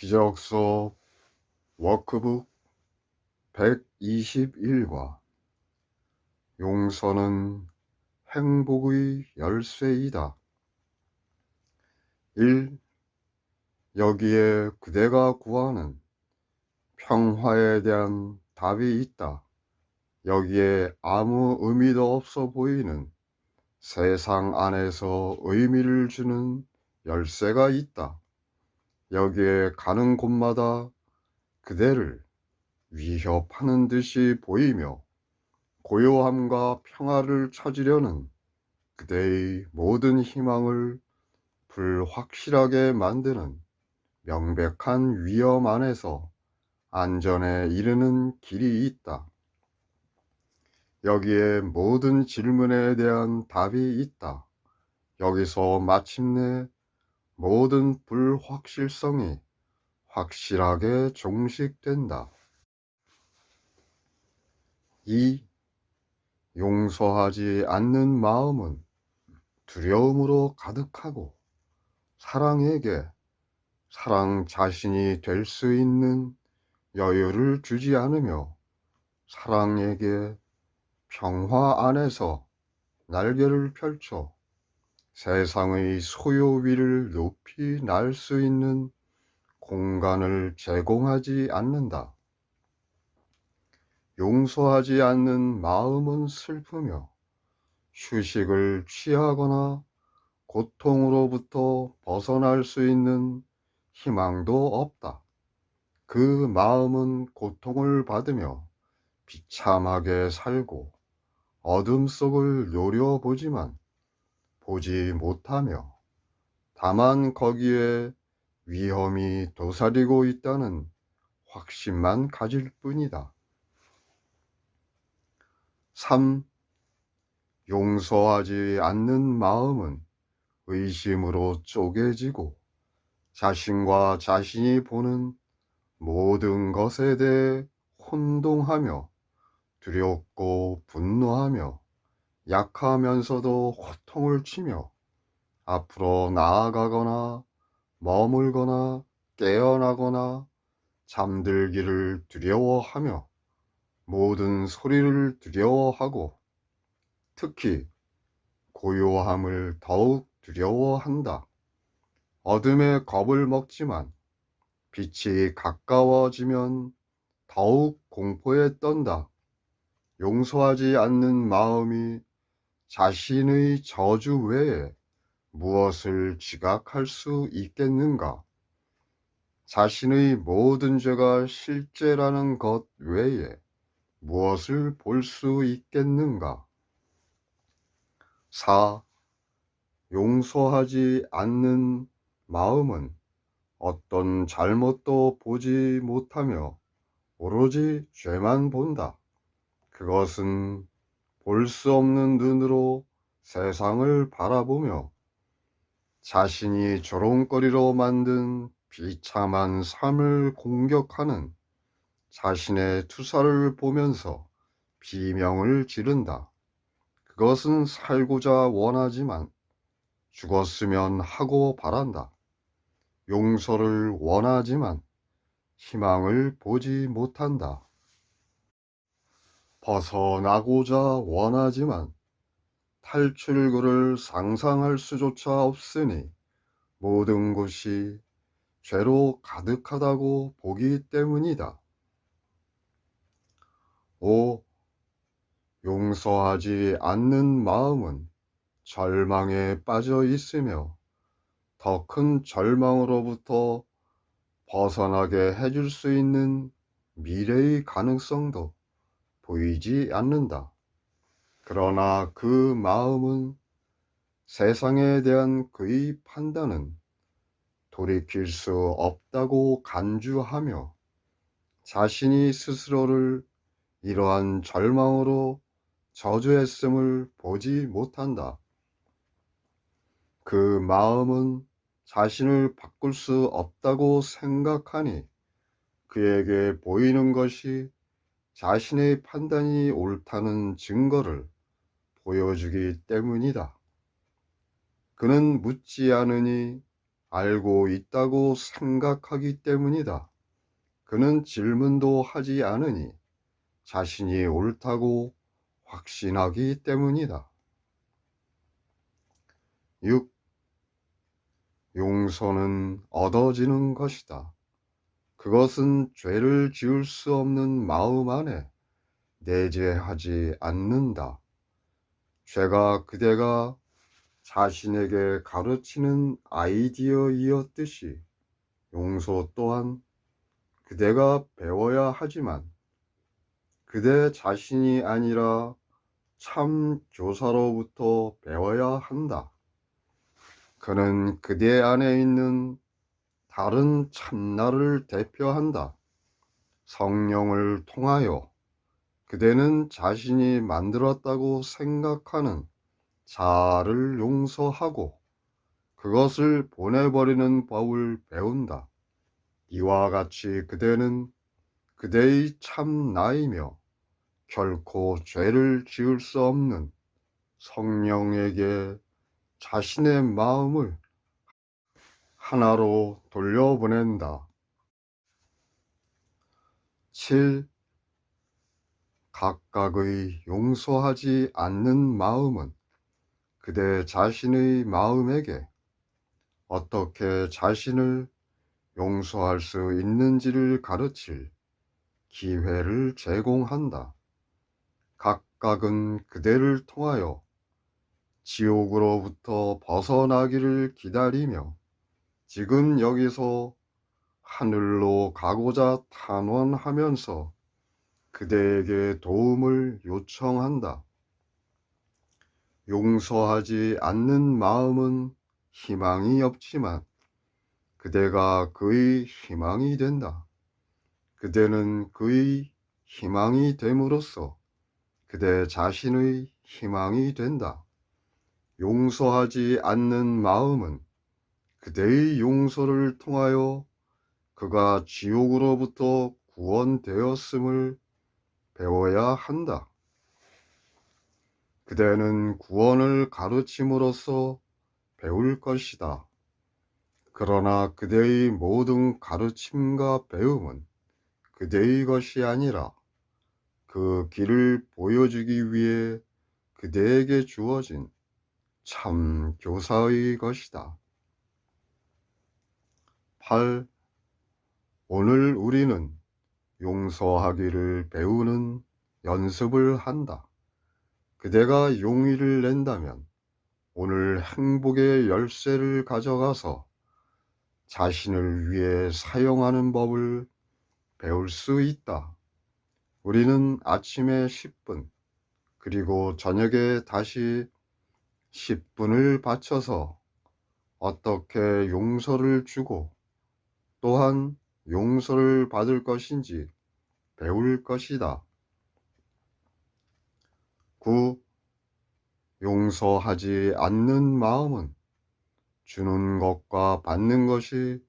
기적서 워크북 121과 용서는 행복의 열쇠이다. 1. 여기에 그대가 구하는 평화에 대한 답이 있다. 여기에 아무 의미도 없어 보이는 세상 안에서 의미를 주는 열쇠가 있다. 여기에 가는 곳마다 그대를 위협하는 듯이 보이며 고요함과 평화를 찾으려는 그대의 모든 희망을 불확실하게 만드는 명백한 위험 안에서 안전에 이르는 길이 있다. 여기에 모든 질문에 대한 답이 있다. 여기서 마침내 모든 불확실성이 확실하게 종식된다. 2. 용서하지 않는 마음은 두려움으로 가득하고 사랑에게 사랑 자신이 될 수 있는 여유를 주지 않으며 사랑에게 평화 안에서 날개를 펼쳐 세상의 소요 위를 높이 날 수 있는 공간을 제공하지 않는다. 용서하지 않는 마음은 슬프며 휴식을 취하거나 고통으로부터 벗어날 수 있는 희망도 없다. 그 마음은 고통을 받으며 비참하게 살고 어둠 속을 노려보지만 보지 못하며 다만 거기에 위험이 도사리고 있다는 확신만 가질 뿐이다. 3. 용서하지 않는 마음은 의심으로 쪼개지고 자신과 자신이 보는 모든 것에 대해 혼동하며 두렵고 분노하며 약하면서도 호통을 치며 앞으로 나아가거나 머물거나 깨어나거나 잠들기를 두려워하며 모든 소리를 두려워하고 특히 고요함을 더욱 두려워한다. 어둠에 겁을 먹지만 빛이 가까워지면 더욱 공포에 떤다. 용서하지 않는 마음이 자신의 저주 외에 무엇을 지각할 수 있겠는가? 자신의 모든 죄가 실제라는 것 외에 무엇을 볼 수 있겠는가? 4. 용서하지 않는 마음은 어떤 잘못도 보지 못하며 오로지 죄만 본다. 그것은 볼 수 없는 눈으로 세상을 바라보며 자신이 조롱거리로 만든 비참한 삶을 공격하는 자신의 투사를 보면서 비명을 지른다. 그것은 살고자 원하지만 죽었으면 하고 바란다. 용서를 원하지만 희망을 보지 못한다. 벗어나고자 원하지만 탈출구를 상상할 수조차 없으니 모든 곳이 죄로 가득하다고 보기 때문이다. 5. 용서하지 않는 마음은 절망에 빠져 있으며 더 큰 절망으로부터 벗어나게 해줄 수 있는 미래의 가능성도 보이지 않는다. 그러나 그 마음은 세상에 대한 그의 판단은 돌이킬 수 없다고 간주하며 자신이 스스로를 이러한 절망으로 저주했음을 보지 못한다. 그 마음은 자신을 바꿀 수 없다고 생각하니 그에게 보이는 것이 자신의 판단이 옳다는 증거를 보여주기 때문이다. 그는 묻지 않으니 알고 있다고 생각하기 때문이다. 그는 질문도 하지 않으니 자신이 옳다고 확신하기 때문이다. 6. 용서는 얻어지는 것이다. 그것은 죄를 지을 수 없는 마음 안에 내재하지 않는다. 죄가 그대가 자신에게 가르치는 아이디어이었듯이 용서 또한 그대가 배워야 하지만 그대 자신이 아니라 참 교사로부터 배워야 한다. 그는 그대 안에 있는 다른 참나를 대표한다. 성령을 통하여 그대는 자신이 만들었다고 생각하는 자아를 용서하고 그것을 보내버리는 법을 배운다. 이와 같이 그대는 그대의 참 나이며 결코 죄를 지을 수 없는 성령에게 자신의 마음을 하나로 돌려보낸다. 7. 각각의 용서하지 않는 마음은 그대 자신의 마음에게 어떻게 자신을 용서할 수 있는지를 가르칠 기회를 제공한다. 각각은 그대를 통하여 지옥으로부터 벗어나기를 기다리며 지금 여기서 하늘로 가고자 탄원하면서 그대에게 도움을 요청한다. 용서하지 않는 마음은 희망이 없지만 그대가 그의 희망이 된다. 그대는 그의 희망이 됨으로써 그대 자신의 희망이 된다. 용서하지 않는 마음은 그대의 용서를 통하여 그가 지옥으로부터 구원되었음을 배워야 한다. 그대는 구원을 가르침으로써 배울 것이다. 그러나 그대의 모든 가르침과 배움은 그대의 것이 아니라 그 길을 보여주기 위해 그대에게 주어진 참 교사의 것이다. 8. 오늘 우리는 용서하기를 배우는 연습을 한다. 그대가 용의를 낸다면 오늘 행복의 열쇠를 가져가서 자신을 위해 사용하는 법을 배울 수 있다. 우리는 아침에 10분, 그리고 저녁에 다시 10분을 바쳐서 어떻게 용서를 주고 또한 용서를 받을 것인지 배울 것이다. 9. 용서하지 않는 마음은 주는 것과 받는 것이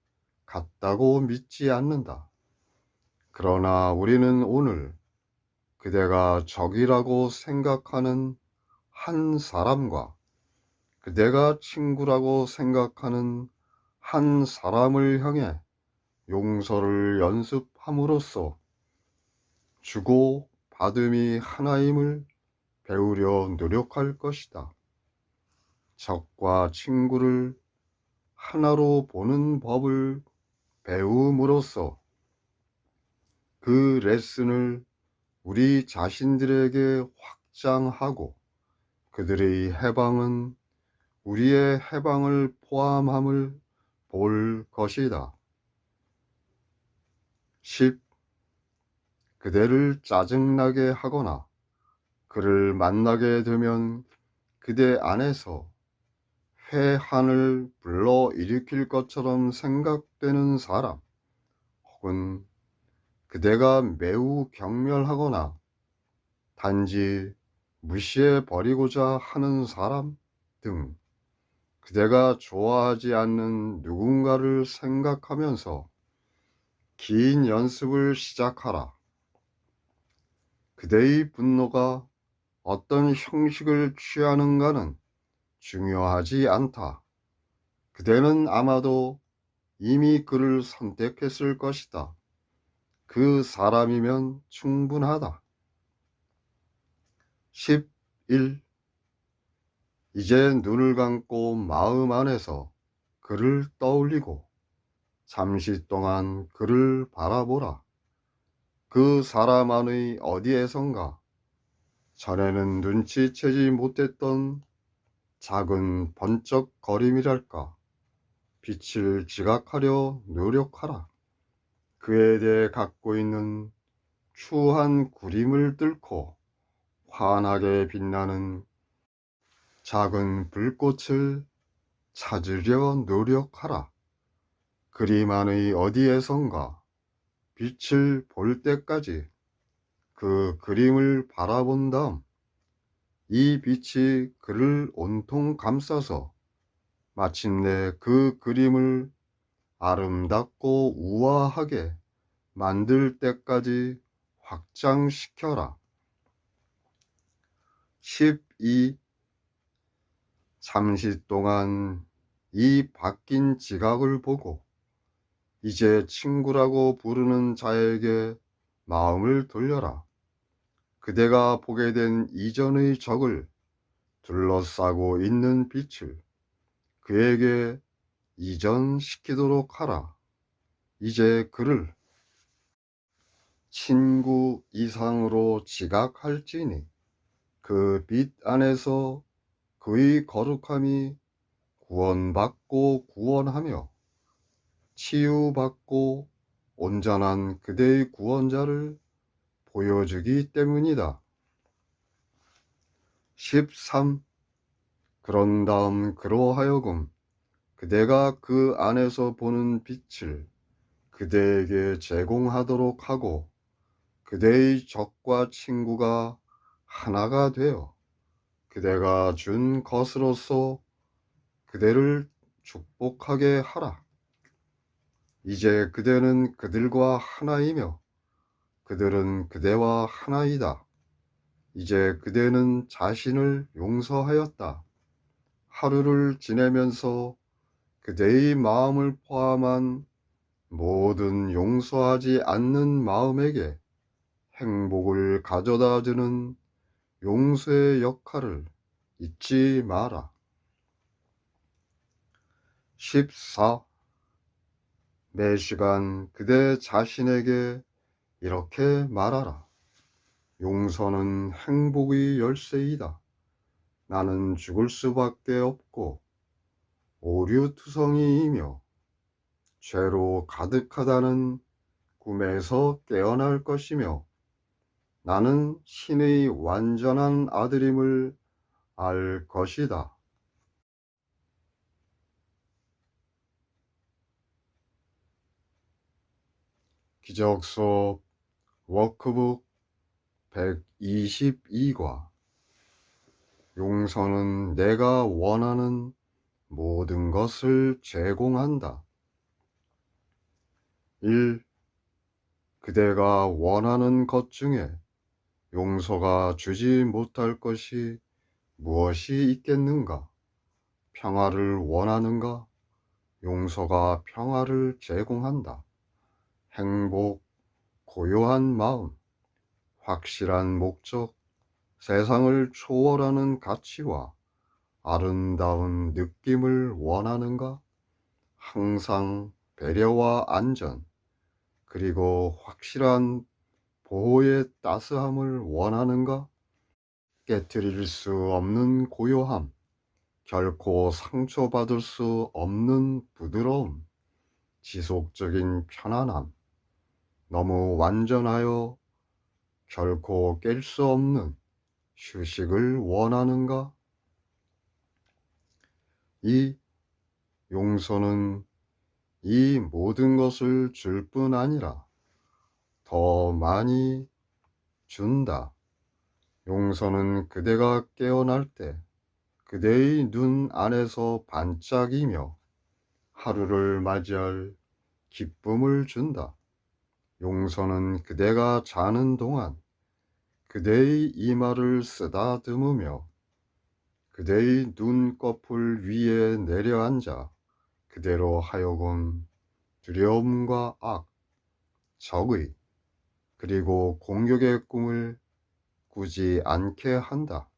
같다고 믿지 않는다. 그러나 우리는 오늘 그대가 적이라고 생각하는 한 사람과 그대가 친구라고 생각하는 한 사람을 향해 용서를 연습함으로써 주고 받음이 하나임을 배우려 노력할 것이다. 적과 친구를 하나로 보는 법을 배움으로써 그 레슨을 우리 자신들에게 확장하고 그들의 해방은 우리의 해방을 포함함을 볼 것이다. 10. 그대를 짜증나게 하거나 그를 만나게 되면 그대 안에서 회한을 불러일으킬 것처럼 생각되는 사람 혹은 그대가 매우 경멸하거나 단지 무시해 버리고자 하는 사람 등 그대가 좋아하지 않는 누군가를 생각하면서 긴 연습을 시작하라. 그대의 분노가 어떤 형식을 취하는가는 중요하지 않다. 그대는 아마도 이미 그를 선택했을 것이다. 그 사람이면 충분하다. 11. 이제 눈을 감고 마음 안에서 그를 떠올리고 잠시 동안 그를 바라보라. 그 사람 안의 어디에선가 전에는 눈치채지 못했던 작은 번쩍거림이랄까, 빛을 지각하려 노력하라. 그에 대해 갖고 있는 추한 구림을 뚫고 환하게 빛나는 작은 불꽃을 찾으려 노력하라. 그림 안의 어디에선가 빛을 볼 때까지 그 그림을 바라본 다음 이 빛이 그를 온통 감싸서 마침내 그 그림을 아름답고 우아하게 만들 때까지 확장시켜라. 12. 잠시 동안 이 바뀐 지각을 보고 이제 친구라고 부르는 자에게 마음을 돌려라. 그대가 보게 된 이전의 적을 둘러싸고 있는 빛을 그에게 이전시키도록 하라. 이제 그를 친구 이상으로 지각할지니 그 빛 안에서 그의 거룩함이 구원받고 구원하며 치유받고 온전한 그대의 구원자를 보여주기 때문이다. 13. 그런 다음 그로 하여금 그대가 그 안에서 보는 빛을 그대에게 제공하도록 하고 그대의 적과 친구가 하나가 되어 그대가 준 것으로서 그대를 축복하게 하라. 이제 그대는 그들과 하나이며 그들은 그대와 하나이다. 이제 그대는 자신을 용서하였다. 하루를 지내면서 그대의 마음을 포함한 모든 용서하지 않는 마음에게 행복을 가져다 주는 용서의 역할을 잊지 마라. 14. 매 시간 그대 자신에게 이렇게 말하라. 용서는 행복의 열쇠이다. 나는 죽을 수밖에 없고 오류투성이이며 죄로 가득하다는 꿈에서 깨어날 것이며 나는 신의 완전한 아들임을 알 것이다. 기적수업 워크북 122과 용서는 내가 원하는 모든 것을 제공한다. 1. 그대가 원하는 것 중에 용서가 주지 못할 것이 무엇이 있겠는가? 평화를 원하는가? 용서가 평화를 제공한다. 행복, 고요한 마음, 확실한 목적, 세상을 초월하는 가치와 아름다운 느낌을 원하는가? 항상 배려와 안전, 그리고 확실한 보호의 따스함을 원하는가? 깨트릴 수 없는 고요함, 결코 상처받을 수 없는 부드러움, 지속적인 편안함, 너무 완전하여 결코 깰 수 없는 휴식을 원하는가? 이 용서는 이 모든 것을 줄 뿐 아니라 더 많이 준다. 용서는 그대가 깨어날 때 그대의 눈 안에서 반짝이며 하루를 맞이할 기쁨을 준다. 용서는 그대가 자는 동안 그대의 이마를 쓰다듬으며 그대의 눈꺼풀 위에 내려앉아 그대로 하여금 두려움과 악, 적의, 그리고 공격의 꿈을 꾸지 않게 한다.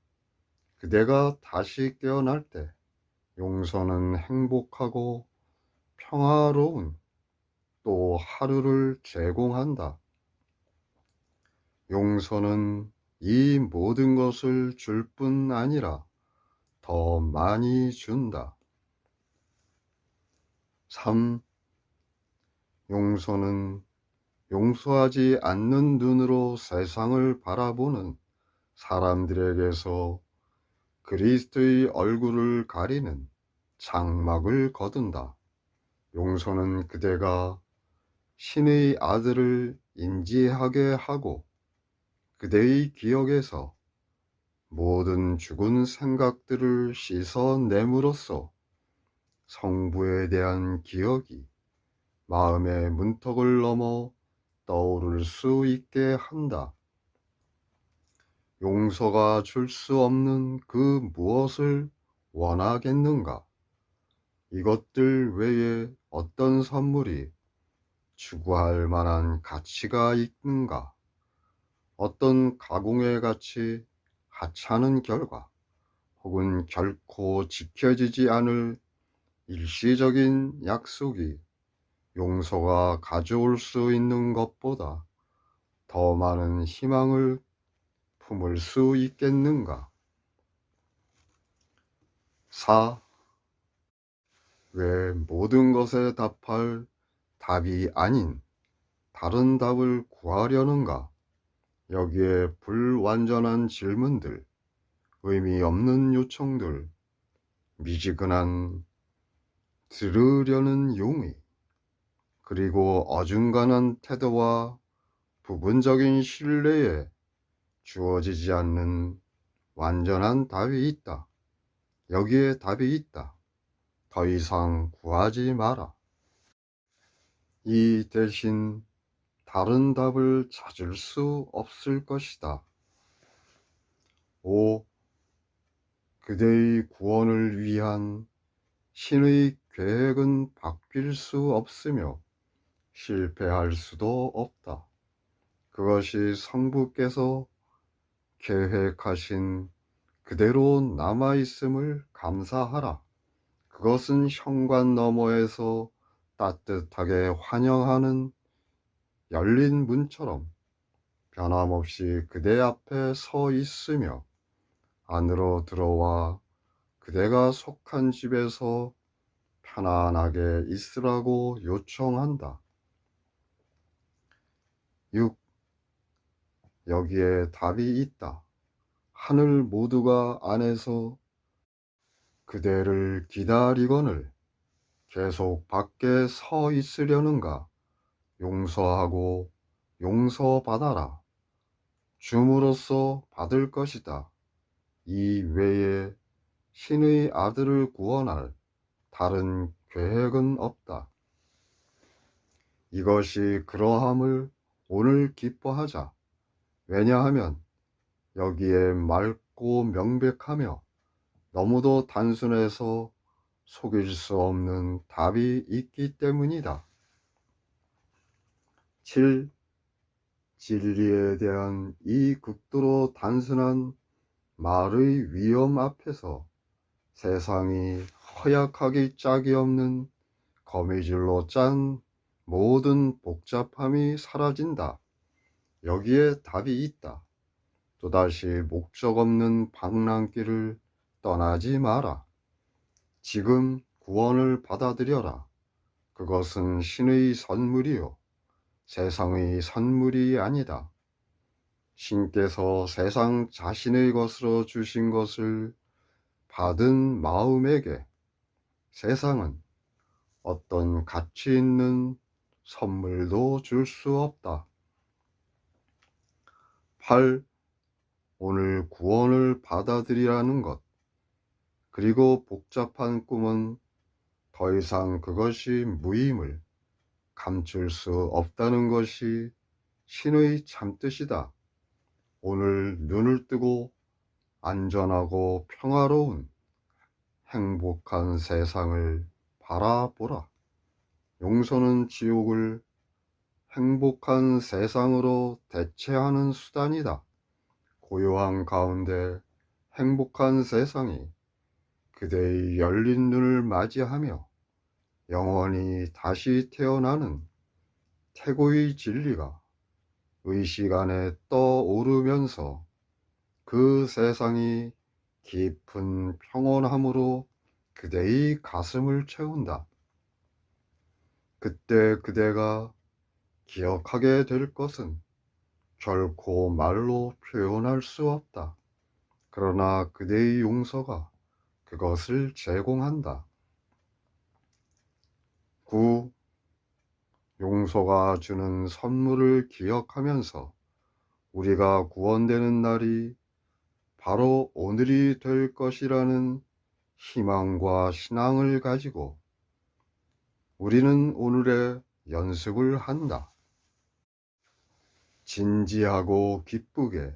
그대가 다시 깨어날 때 용서는 행복하고 평화로운 또 하루를 제공한다. 용서는 이 모든 것을 줄 뿐 아니라 더 많이 준다. 3. 용서는 용서하지 않는 눈으로 세상을 바라보는 사람들에게서 그리스도의 얼굴을 가리는 장막을 거둔다. 용서는 그대가 신의 아들을 인지하게 하고 그대의 기억에서 모든 죽은 생각들을 씻어냄으로써 성부에 대한 기억이 마음의 문턱을 넘어 떠오를 수 있게 한다. 용서가 줄 수 없는 그 무엇을 원하겠는가? 이것들 외에 어떤 선물이 추구할 만한 가치가 있는가? 어떤 가공의 가치, 하찮은 결과, 혹은 결코 지켜지지 않을 일시적인 약속이 용서가 가져올 수 있는 것보다 더 많은 희망을 품을 수 있겠는가? 4. 왜 모든 것에 답할 답이 아닌 다른 답을 구하려는가? 여기에 불완전한 질문들, 의미 없는 요청들, 미지근한 들으려는 용의, 그리고 어중간한 태도와 부분적인 신뢰에 주어지지 않는 완전한 답이 있다. 여기에 답이 있다. 더 이상 구하지 마라. 이 대신 다른 답을 찾을 수 없을 것이다. 5. 그대의 구원을 위한 신의 계획은 바뀔 수 없으며 실패할 수도 없다. 그것이 성부께서 계획하신 그대로 남아있음을 감사하라. 그것은 현관 너머에서 따뜻하게 환영하는 열린 문처럼 변함없이 그대 앞에 서 있으며 안으로 들어와 그대가 속한 집에서 편안하게 있으라고 요청한다. 6. 여기에 답이 있다. 하늘 모두가 안에서 그대를 기다리거늘 계속 밖에 서 있으려는가? 용서하고 용서받아라. 줌으로써 받을 것이다. 이 외에 신의 아들을 구원할 다른 계획은 없다. 이것이 그러함을 오늘 기뻐하자. 왜냐하면 여기에 맑고 명백하며 너무도 단순해서 속일 수 없는 답이 있기 때문이다. 7. 진리에 대한 이 극도로 단순한 말의 위험 앞에서 세상이 허약하기 짝이 없는 거미줄로 짠 모든 복잡함이 사라진다. 여기에 답이 있다. 또다시 목적 없는 방랑길을 떠나지 마라. 지금 구원을 받아들여라. 그것은 신의 선물이요 세상의 선물이 아니다. 신께서 세상 자신의 것으로 주신 것을 받은 마음에게 세상은 어떤 가치 있는 선물도 줄 수 없다. 8. 오늘 구원을 받아들이라는 것, 그리고 복잡한 꿈은 더 이상 그것이 무임을 감출 수 없다는 것이 신의 참뜻이다. 오늘 눈을 뜨고 안전하고 평화로운 행복한 세상을 바라보라. 용서는 지옥을 행복한 세상으로 대체하는 수단이다. 고요한 가운데 행복한 세상이 그대의 열린 눈을 맞이하며 영원히 다시 태어나는 태고의 진리가 의식 안에 떠오르면서 그 세상이 깊은 평온함으로 그대의 가슴을 채운다. 그때 그대가 기억하게 될 것은 결코 말로 표현할 수 없다. 그러나 그대의 용서가 그것을 제공한다. 9. 용서가 주는 선물을 기억하면서 우리가 구원되는 날이 바로 오늘이 될 것이라는 희망과 신앙을 가지고 우리는 오늘의 연습을 한다. 진지하고 기쁘게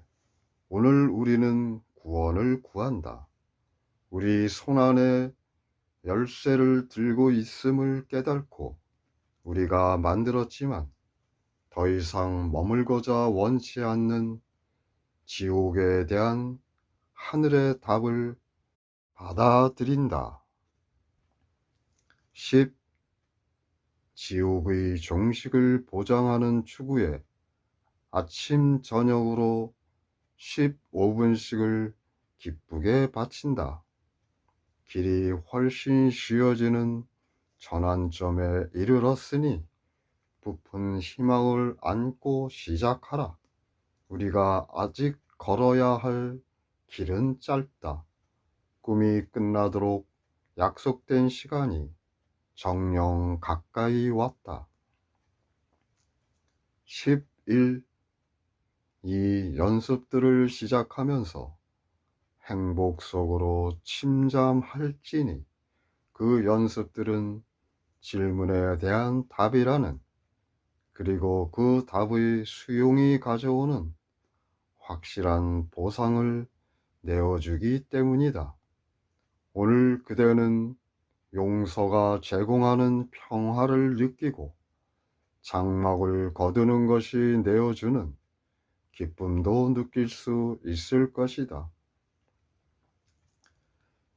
오늘 우리는 구원을 구한다. 우리 손안에 열쇠를 들고 있음을 깨닫고 우리가 만들었지만 더 이상 머물고자 원치 않는 지옥에 대한 하늘의 답을 받아들인다. 10. 지옥의 종식을 보장하는 추구에 아침 저녁으로 15분씩을 기쁘게 바친다. 길이 훨씬 쉬워지는 전환점에 이르렀으니 부푼 희망을 안고 시작하라. 우리가 아직 걸어야 할 길은 짧다. 꿈이 끝나도록 약속된 시간이 정녕 가까이 왔다. 11. 이 연습들을 시작하면서 행복 속으로 침잠할지니 그 연습들은 질문에 대한 답이라는, 그리고 그 답의 수용이 가져오는 확실한 보상을 내어주기 때문이다. 오늘 그대는 용서가 제공하는 평화를 느끼고 장막을 거두는 것이 내어주는 기쁨도 느낄 수 있을 것이다.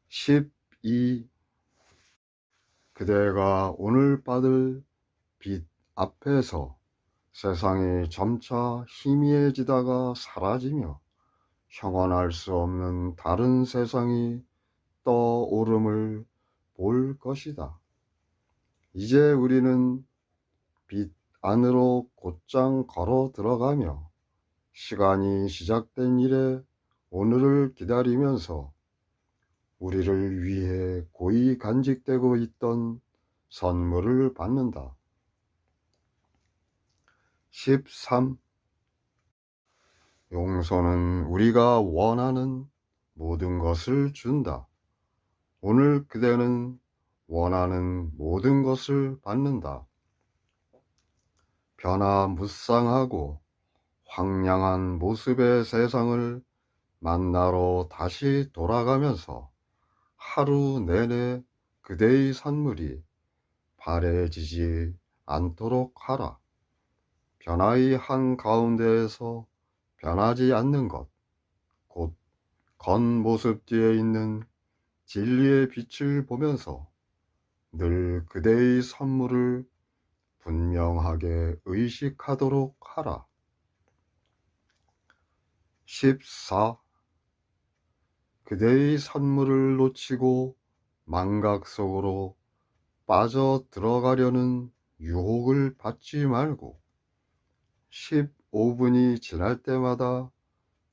12. 그대가 오늘 받을 빛 앞에서 세상이 점차 희미해지다가 사라지며 형언할 수 없는 다른 세상이 떠오름을 볼 것이다. 이제 우리는 빛 안으로 곧장 걸어 들어가며 시간이 시작된 이래 오늘을 기다리면서 우리를 위해 고이 간직되고 있던 선물을 받는다. 13. 용서는 우리가 원하는 모든 것을 준다. 오늘 그대는 원하는 모든 것을 받는다. 변화무쌍하고 황량한 모습의 세상을 만나러 다시 돌아가면서 하루 내내 그대의 선물이 바래지지 않도록 하라. 변화의 한가운데에서 변하지 않는 것, 곧 겉모습 뒤에 있는 진리의 빛을 보면서 늘 그대의 선물을 분명하게 의식하도록 하라. 14. 그대의 선물을 놓치고 망각 속으로 빠져 들어가려는 유혹을 받지 말고 15분이 지날 때마다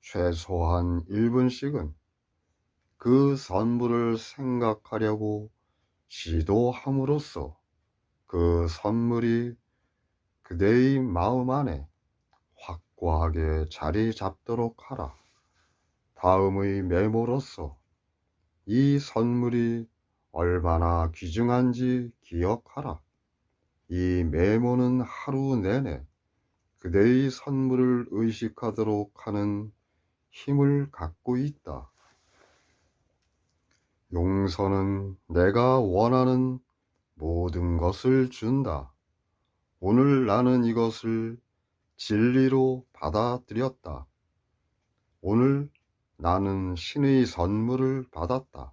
최소한 1분씩은 그 선물을 생각하려고 시도함으로써 그 선물이 그대의 마음 안에 확고하게 자리 잡도록 하라. 다음의 메모로서 이 선물이 얼마나 귀중한지 기억하라. 이 메모는 하루 내내 그대의 선물을 의식하도록 하는 힘을 갖고 있다. 용서는 내가 원하는 모든 것을 준다. 오늘 나는 이것을 진리로 받아들였다. 오늘 나는 신의 선물을 받았다.